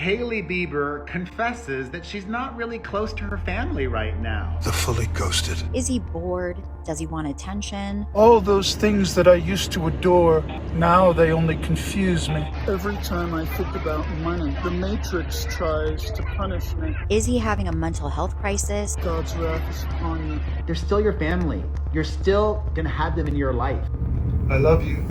Hailey Bieber confesses that she's not really close to her family right now. The fully ghosted. Is he bored? Does he want attention? All those things that I used to adore, now they only confuse me. Every time I think about money, the Matrix tries to punish me. Is he having a mental health crisis? God's wrath is upon you. They're still your family. You're still gonna have them in your life. I love you.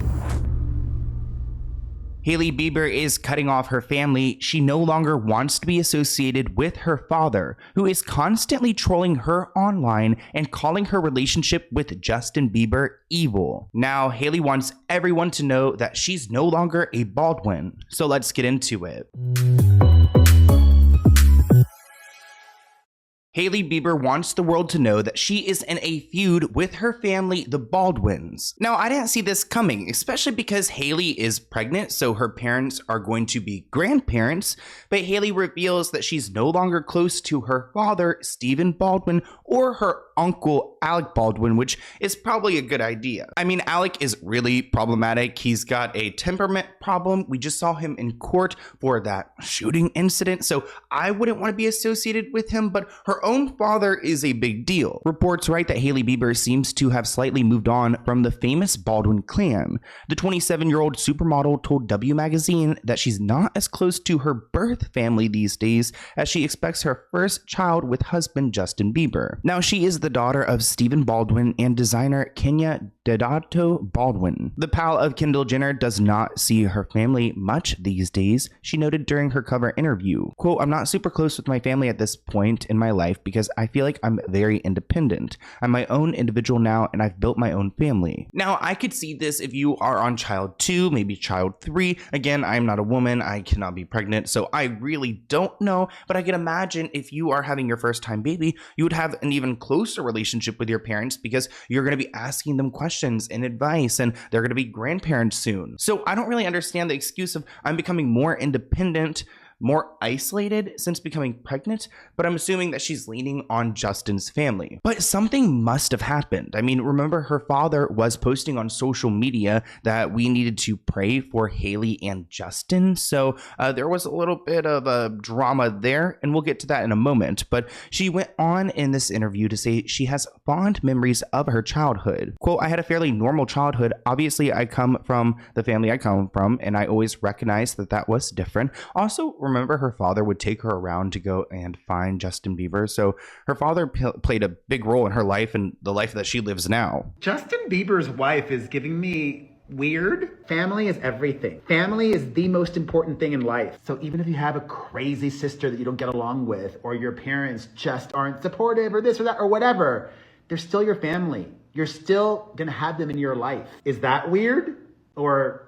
Hailey Bieber is cutting off her family. She no longer wants to be associated with her father, who is constantly trolling her online and calling her relationship with Justin Bieber evil. Now, Hailey wants everyone to know that she's no longer a Baldwin. So let's get into it. Hailey Bieber wants the world to know that she is in a feud with her family, the Baldwins. Now, I didn't see this coming, especially because Hailey is pregnant, so her parents are going to be grandparents, but Hailey reveals that she's no longer close to her father, Stephen Baldwin, or her uncle, Alec Baldwin, which is probably a good idea. I mean, Alec is really problematic. He's got a temperament problem. We just saw him in court for that shooting incident, so I wouldn't want to be associated with him, but her own father is a big deal. Reports write that Hailey Bieber seems to have slightly moved on from the famous Baldwin clan. The 27-year-old supermodel told W Magazine that she's not as close to her birth family these days as she expects her first child with husband Justin Bieber. Now, she is the daughter of Stephen Baldwin and designer Kenya Deodato Baldwin. The pal of Kendall Jenner does not see her family much these days, she noted during her cover interview. Quote, "I'm not super close with my family at this point in my life because I feel like I'm very independent. I'm my own individual now and I've built my own family." Now, I could see this if you are on child 2, maybe child 3. Again, I'm not a woman, I cannot be pregnant, so I really don't know, but I can imagine if you are having your first time baby, you would have an even closer relationship with your parents because you're going to be asking them questions and advice and they're going to be grandparents soon. So I don't really understand the excuse of I'm becoming more independent, more isolated since becoming pregnant, but I'm assuming that she's leaning on Justin's family. But something must have happened. I mean, remember her father was posting on social media that we needed to pray for Hailey and Justin, so there was a little bit of a drama there, and we'll get to that in a moment. But she went on in this interview to say she has fond memories of her childhood. Quote, "I had a fairly normal childhood. Obviously, I come from the family I come from, and I always recognized that that was different. Also, remember her father would take her around to go and find Justin Bieber, so her father played a big role in her life and the life that she lives now." Justin Bieber's wife is giving me weird. Family is everything. Family is the most important thing in life. So even if you have a crazy sister that you don't get along with, or your parents just aren't supportive, or this or that, or whatever, they're still your family. You're still gonna have them in your life. Is that weird or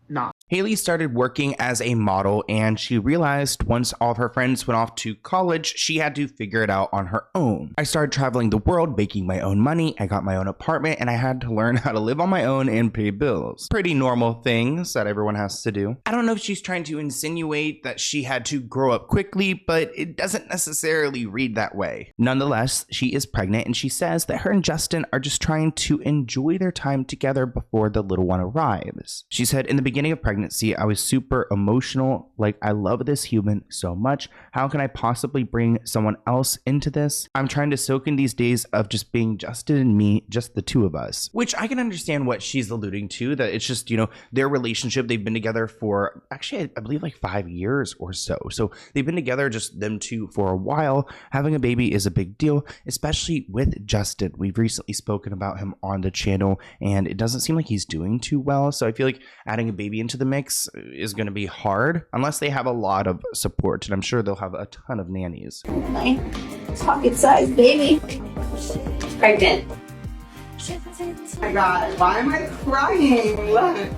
not? Hailey started working as a model, and she realized once all of her friends went off to college, she had to figure it out on her own. "I started traveling the world, making my own money. I got my own apartment, and I had to learn how to live on my own and pay bills." Pretty normal things that everyone has to do. I don't know if she's trying to insinuate that she had to grow up quickly, but it doesn't necessarily read that way. Nonetheless, she is pregnant, and she says that her and Justin are just trying to enjoy their time together before the little one arrives. She said, "In the beginning of pregnancy, I was super emotional. Like, I love this human so much. How can I possibly bring someone else into this? I'm trying to soak in these days of just being Justin and me, just the two of us." Which I can understand what she's alluding to, that it's just, you know, their relationship. They've been together for actually, I believe like 5 years or so. So they've been together, just them two, for a while. Having a baby is a big deal, especially with Justin. We've recently spoken about him on the channel, and it doesn't seem like he's doing too well. So I feel like adding a baby into the mix is going to be hard unless they have a lot of support, and I'm sure they'll have a ton of nannies. My pocket-sized baby. Pregnant. Oh my God, why am I crying? Look.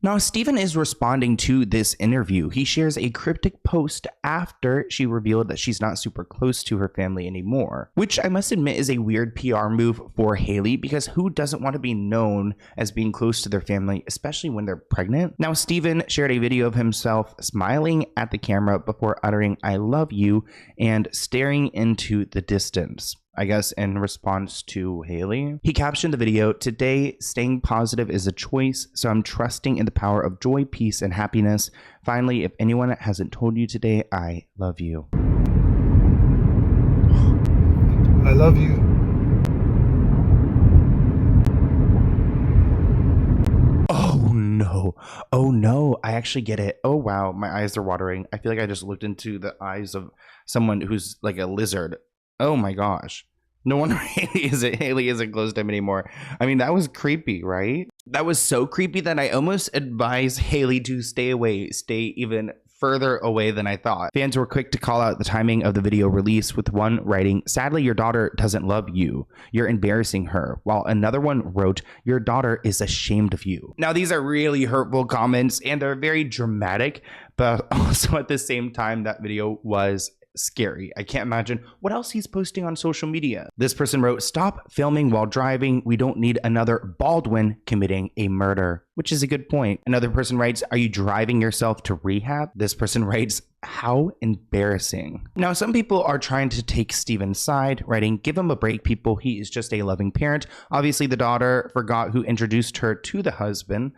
Now, Stephen is responding to this interview. He shares a cryptic post after she revealed that she's not super close to her family anymore, which I must admit is a weird PR move for Hailey, because who doesn't want to be known as being close to their family, especially when they're pregnant? Now, Stephen shared a video of himself smiling at the camera before uttering "I love you" and staring into the distance. I guess in response to Hailey. He captioned the video, "Today, staying positive is a choice, so I'm trusting in the power of joy, peace, and happiness. Finally, if anyone hasn't told you today, I love you." I love you. Oh no. Oh no. I actually get it. Oh wow. My eyes are watering. I feel like I just looked into the eyes of someone who's like a lizard. Oh my gosh. No wonder Hailey isn't close to him anymore. I mean, that was creepy, right? That was so creepy that I almost advise Hailey to stay away, stay even further away than I thought. Fans were quick to call out the timing of the video release, with one writing, "Sadly, your daughter doesn't love you. You're embarrassing her," while another one wrote, "Your daughter is ashamed of you." Now, these are really hurtful comments and they're very dramatic, but also at the same time, that video was scary. I can't imagine what else he's posting on social media. This person wrote, "Stop filming while driving. We don't need another Baldwin committing a murder," which is a good point. Another person writes, "Are you driving yourself to rehab?" This person writes, "How embarrassing." Now, some people are trying to take Steven's side, writing, "Give him a break, people. He is just a loving parent. Obviously, the daughter forgot who introduced her to the husband."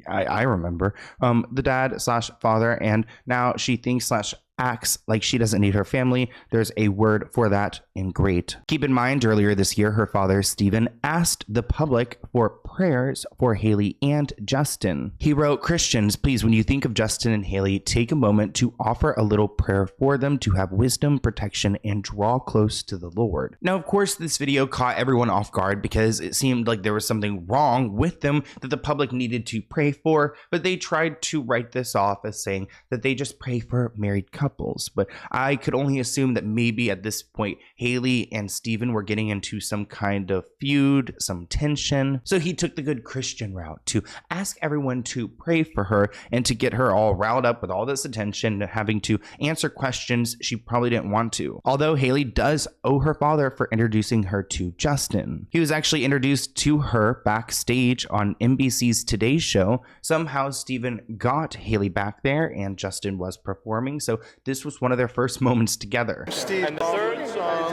I remember. The dad/father, and now she thinks/ acts like she doesn't need her family. There's a word for that in great. Keep in mind, earlier this year, her father, Steven, asked the public for prayers for Hailey and Justin. He wrote, "Christians, please, when you think of Justin and Hailey, take a moment to offer a little prayer for them to have wisdom, protection, and draw close to the Lord." Now, of course, this video caught everyone off guard because it seemed like there was something wrong with them that the public needed to pray for, but they tried to write this off as saying that they just pray for married couples. But I could only assume that maybe at this point, Hailey and Steven were getting into some kind of feud, some tension. So he took the good Christian route to ask everyone to pray for her and to get her all riled up with all this attention, having to answer questions she probably didn't want to. Although Hailey does owe her father for introducing her to Justin. He was actually introduced to her backstage on NBC's Today Show. Somehow Steven got Hailey back there and Justin was performing. So this was one of their first moments together. Steve, And the third song,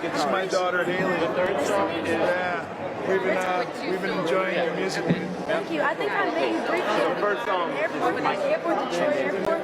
this is my daughter Hailey. The third song is Yeah, we've been enjoying your music. Thank you. I think I met you briefly. the first song. Airport, Detroit Airport.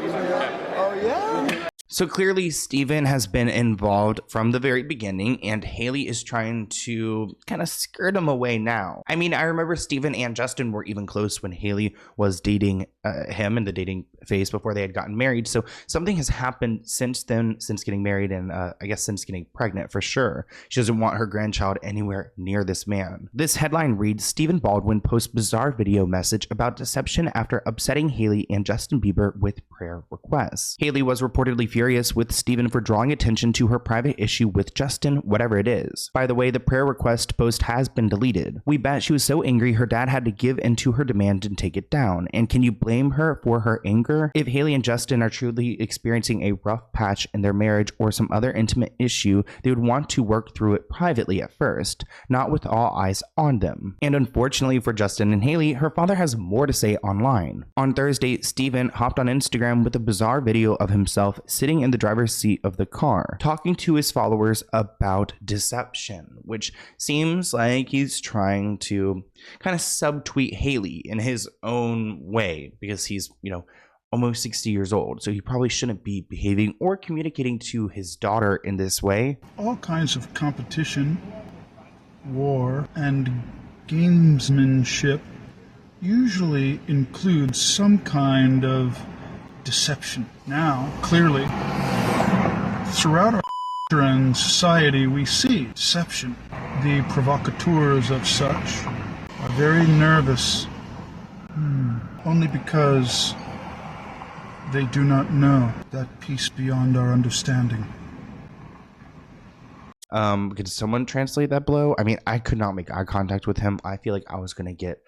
Oh yeah? So clearly Steven has been involved from the very beginning, and Hailey is trying to kind of skirt him away now. I mean, I remember Steven and Justin were even close when Hailey was dating him in the dating phase before they had gotten married. So something has happened since then, since getting married, and I guess since getting pregnant for sure. She doesn't want her grandchild anywhere near this man. This headline reads, "Stephen Baldwin posts bizarre video message about deception after upsetting Hailey and Justin Bieber with prayer requests." Hailey was reportedly furious with Steven for drawing attention to her private issue with Justin, whatever it is. By the way, the prayer request post has been deleted. "We bet she was so angry her dad had to give into her demand and take it down. And can you blame her for her anger? If Hailey and Justin are truly experiencing a rough patch in their marriage or some other intimate issue, they would want to work through it privately at first, not with all eyes on them." And unfortunately for Justin and Hailey, her father has more to say online. On Thursday, Steven hopped on Instagram with a bizarre video of himself sitting in the driver's seat of the car, talking to his followers about deception, which seems like he's trying to kind of subtweet Hailey in his own way, because he's, almost 60 years old, so he probably shouldn't be behaving or communicating to his daughter in this way. All kinds of competition, war, and gamesmanship usually includes some kind of deception. Now, clearly, throughout our and society, we see deception. The provocateurs of such are very nervous, only because they do not know that peace beyond our understanding. Could someone translate that below? I mean, I could not make eye contact with him. I feel like I was gonna get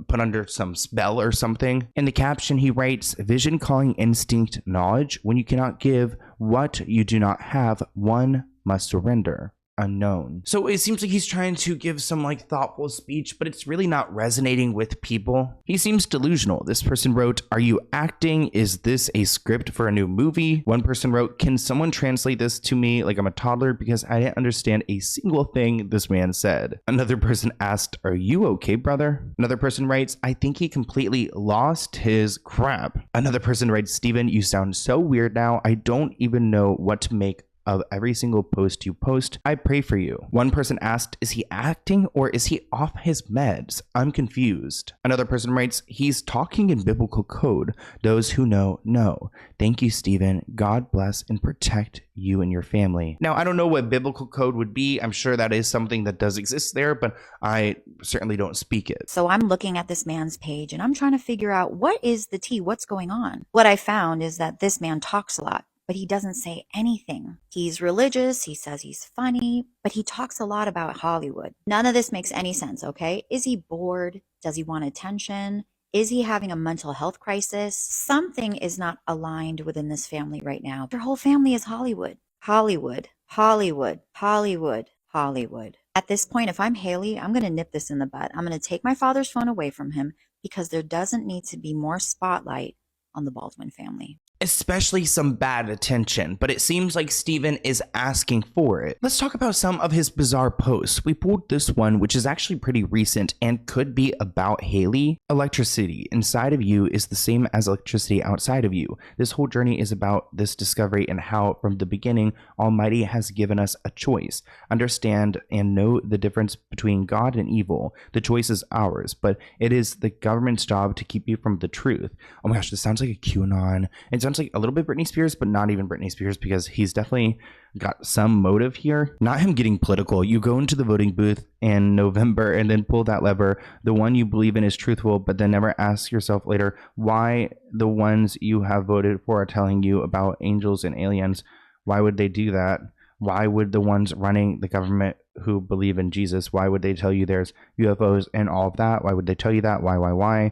put under some spell or something. In the caption, he writes, "Vision calling instinct knowledge. When you cannot give what you do not have, one must surrender." unknown. So it seems like he's trying to give some like thoughtful speech, but it's really not resonating with people. He seems delusional. This person wrote, "Are you acting? Is this a script for a new movie?" One person wrote, "Can someone translate this to me like I'm a toddler because I didn't understand a single thing this man said." Another person asked, "Are you okay, brother?" Another person writes, "I think he completely lost his crap." Another person writes, "Steven, you sound so weird now. I don't even know what to make of every single post you post. I pray for you." One person asked, "Is he acting or is he off his meds? I'm confused." Another person writes, "He's talking in biblical code. Those who know, know. Thank you, Steven. God bless and protect you and your family." Now, I don't know what biblical code would be. I'm sure that is something that does exist there, but I certainly don't speak it. So I'm looking at this man's page and I'm trying to figure out what is the tea, what's going on. What I found is that this man talks a lot, but he doesn't say anything. He's religious, he says he's funny, but he talks a lot about Hollywood. None of this makes any sense, okay? Is he bored? Does he want attention? Is he having a mental health crisis? Something is not aligned within this family right now. Their whole family is Hollywood. Hollywood, Hollywood, Hollywood, Hollywood. At this point, if I'm Hailey, I'm going to nip this in the bud. I'm going to take my father's phone away from him because there doesn't need to be more spotlight on the Baldwin family. Especially some bad attention, but it seems like Steven is asking for it. Let's talk about some of his bizarre posts. We pulled this one, which is actually pretty recent and could be about Hailey. "Electricity inside of you is the same as electricity outside of you. This whole journey is about this discovery and how from the beginning, Almighty has given us a choice. Understand and know the difference between God and evil. The choice is ours, but it is the government's job to keep you from the truth." Oh my gosh, this sounds like a QAnon. It sounds like a little bit Britney Spears, but not even Britney Spears, because he's definitely got some motive here. Not him getting political. You go into the voting booth in November and then pull that lever. The one you believe in is truthful, but then never ask yourself later why the ones you have voted for are telling you about angels and aliens. Why would they do that? Why would the ones running the government who believe in Jesus, why would they tell you there's UFOs and all of that? Why would they tell you that? Why?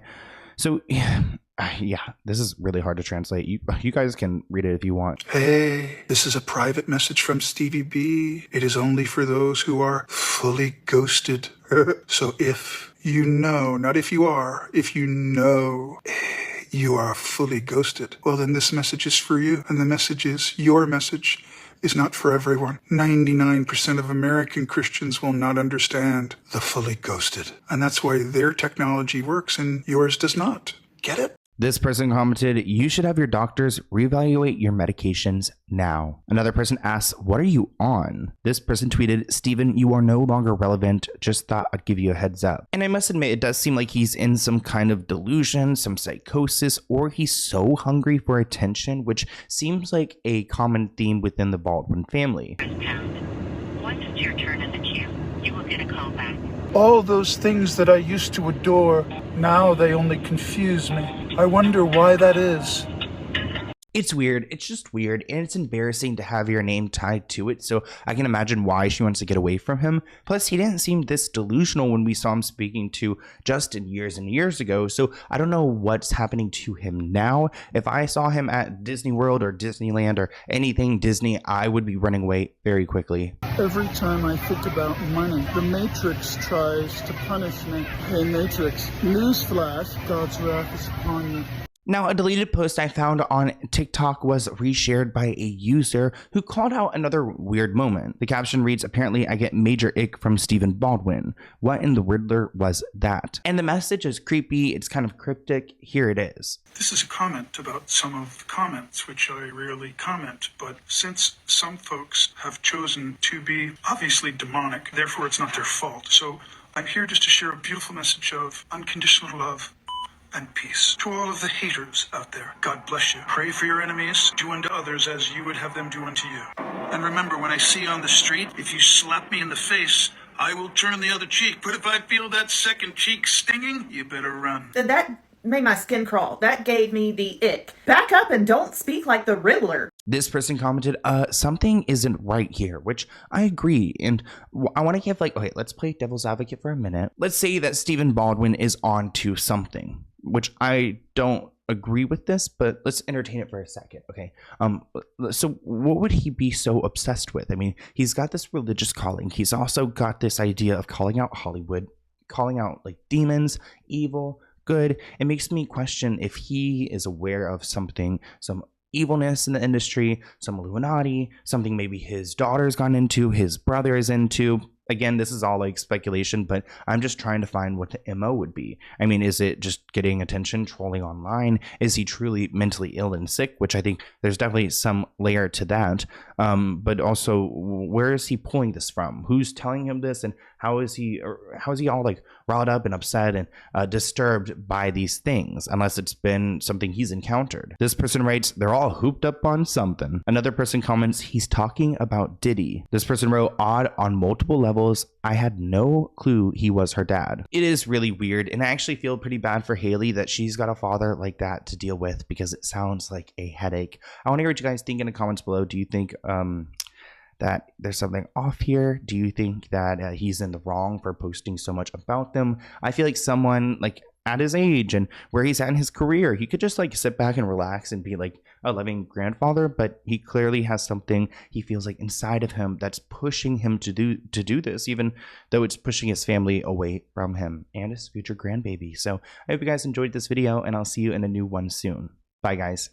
So yeah, this is really hard to translate. You guys can read it if you want. Hey, this is a private message from Stevie B. It is only for those who are fully ghosted. So if you know, not if you are, if you know you are fully ghosted, well then this message is for you. And the message is, your message is not for everyone. 99% of American Christians will not understand the fully ghosted. And that's why their technology works and yours does not. Get it? This person commented, "You should have your doctors reevaluate your medications now." Another person asks, "What are you on?" This person tweeted, "Steven, you are no longer relevant. Just thought I'd give you a heads up." And I must admit, it does seem like he's in some kind of delusion, some psychosis, or he's so hungry for attention, which seems like a common theme within the Baldwin family. Once it's your turn in the queue, you will get a call back. All those things that I used to adore, now they only confuse me. I wonder why that is. It's weird. It's just weird. And it's embarrassing to have your name tied to it. So I can imagine why she wants to get away from him. Plus, he didn't seem this delusional when we saw him speaking to Justin years and years ago. So I don't know what's happening to him now. If I saw him at Disney World or Disneyland or anything Disney, I would be running away very quickly. Every time I think about money, the Matrix tries to punish me. Hey Matrix, newsflash, God's wrath is upon you. Now, a deleted post I found on TikTok was reshared by a user who called out another weird moment. The caption reads, "Apparently I get major ick from Stephen Baldwin. What in the Riddler was that?" And the message is creepy. It's kind of cryptic. Here it is. This is a comment about some of the comments, which I rarely comment, but since some folks have chosen to be obviously demonic, therefore it's not their fault. So I'm here just to share a beautiful message of unconditional love and peace. To all of the haters out there, God bless you. Pray for your enemies. Do unto others as you would have them do unto you. And remember, when I see you on the street, if you slap me in the face, I will turn the other cheek. But if I feel that second cheek stinging, you better run. That made my skin crawl. That gave me the ick. Back up and don't speak like the Riddler. This person commented, something isn't right here, which I agree. And I want to give okay, let's play devil's advocate for a minute. Let's say that Stephen Baldwin is on to something, which I don't agree with this, but let's entertain it for a second. Okay. So what would he be so obsessed with? I mean, he's got this religious calling. He's also got this idea of calling out Hollywood, calling out like demons, evil, good. It makes me question if he is aware of something, some evilness in the industry, some Illuminati, something maybe his daughter's gone into, his brother is into. Again, this is all like speculation, but I'm just trying to find what the MO would be. I mean, is it just getting attention, trolling online? Is he truly mentally ill and sick? Which I think there's definitely some layer to that. But also, where is he pulling this from? Who's telling him this? And how is he all like riled up and upset and disturbed by these things? Unless it's been something he's encountered. This person writes, they're all hooped up on something. Another person comments, he's talking about Diddy. This person wrote, odd on multiple levels. I had no clue he was her dad. It is really weird, and I actually feel pretty bad for Hailey that she's got a father like that to deal with, because it sounds like a headache. I want to hear what you guys think in the comments below. Do you think that there's something off here? Do you think that he's in the wrong for posting so much about them? I feel like someone like at his age and where he's at in his career, he could just like sit back and relax and be like a loving grandfather, but he clearly has something he feels like inside of him that's pushing him to do this, even though it's pushing his family away from him and his future grandbaby. So I hope you guys enjoyed this video, and I'll see you in a new one soon. Bye guys.